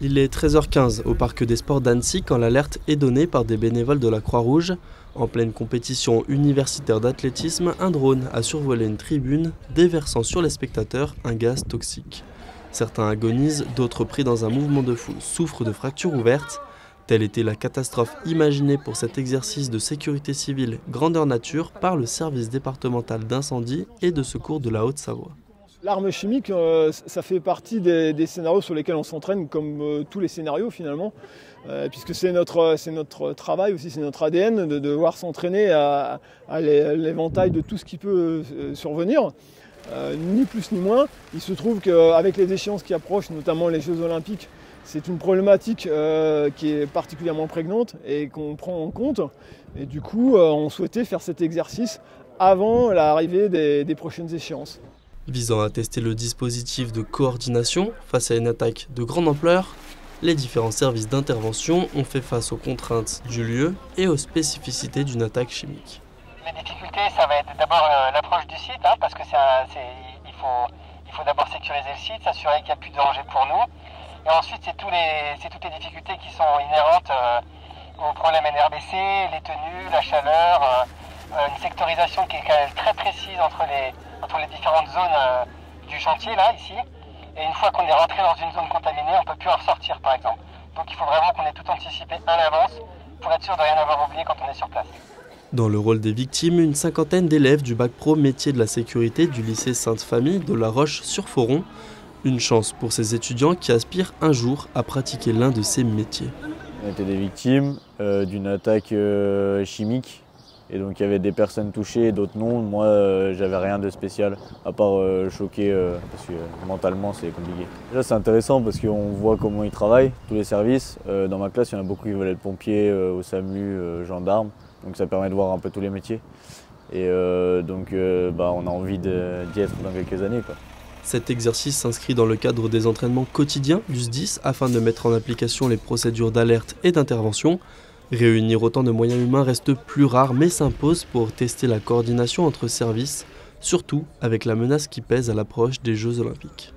Il est 13h15 au parc des sports d'Annecy quand l'alerte est donnée par des bénévoles de la Croix-Rouge. En pleine compétition universitaire d'athlétisme, un drone a survolé une tribune, déversant sur les spectateurs un gaz toxique. Certains agonisent, d'autres pris dans un mouvement de foule souffrent de fractures ouvertes. Telle était la catastrophe imaginée pour cet exercice de sécurité civile grandeur nature par le service départemental d'incendie et de secours de la Haute-Savoie. L'arme chimique, ça fait partie des scénarios sur lesquels on s'entraîne, comme tous les scénarios finalement, puisque c'est notre travail aussi, c'est notre ADN de devoir s'entraîner à l'éventail de tout ce qui peut survenir, ni plus ni moins. Il se trouve qu'avec les échéances qui approchent, notamment les Jeux Olympiques, c'est une problématique qui est particulièrement prégnante et qu'on prend en compte. Et du coup, on souhaitait faire cet exercice avant l'arrivée des prochaines échéances. Visant à tester le dispositif de coordination face à une attaque de grande ampleur, les différents services d'intervention ont fait face aux contraintes du lieu et aux spécificités d'une attaque chimique. Les difficultés, ça va être d'abord l'approche du site, parce que il faut d'abord sécuriser le site, s'assurer qu'il n'y a plus de danger pour nous. Et ensuite, c'est toutes les difficultés qui sont inhérentes aux problèmes NRBC, les tenues, la chaleur, une sectorisation qui est quand même très précise entre les différentes zones du chantier, là, ici. Et une fois qu'on est rentré dans une zone contaminée, on ne peut plus en ressortir, par exemple. Donc il faut vraiment qu'on ait tout anticipé à l'avance pour être sûr de rien avoir oublié quand on est sur place. Dans le rôle des victimes, une cinquantaine d'élèves du bac pro métier de la sécurité du lycée Sainte-Famille de La Roche-sur-Foron. Une chance pour ces étudiants qui aspirent un jour à pratiquer l'un de ces métiers. On était des victimes d'une attaque chimique. Et donc il y avait des personnes touchées, d'autres non. Moi, j'avais rien de spécial, à part choqué, parce que mentalement c'est compliqué. Déjà c'est intéressant parce qu'on voit comment ils travaillent, tous les services. Dans ma classe, il y en a beaucoup qui veulent être pompiers, au SAMU, gendarmes. Donc ça permet de voir un peu tous les métiers. Et donc on a envie d'y être dans quelques années, quoi. Cet exercice s'inscrit dans le cadre des entraînements quotidiens du SDIS afin de mettre en application les procédures d'alerte et d'intervention. Réunir autant de moyens humains reste plus rare mais s'impose pour tester la coordination entre services, surtout avec la menace qui pèse à l'approche des Jeux Olympiques.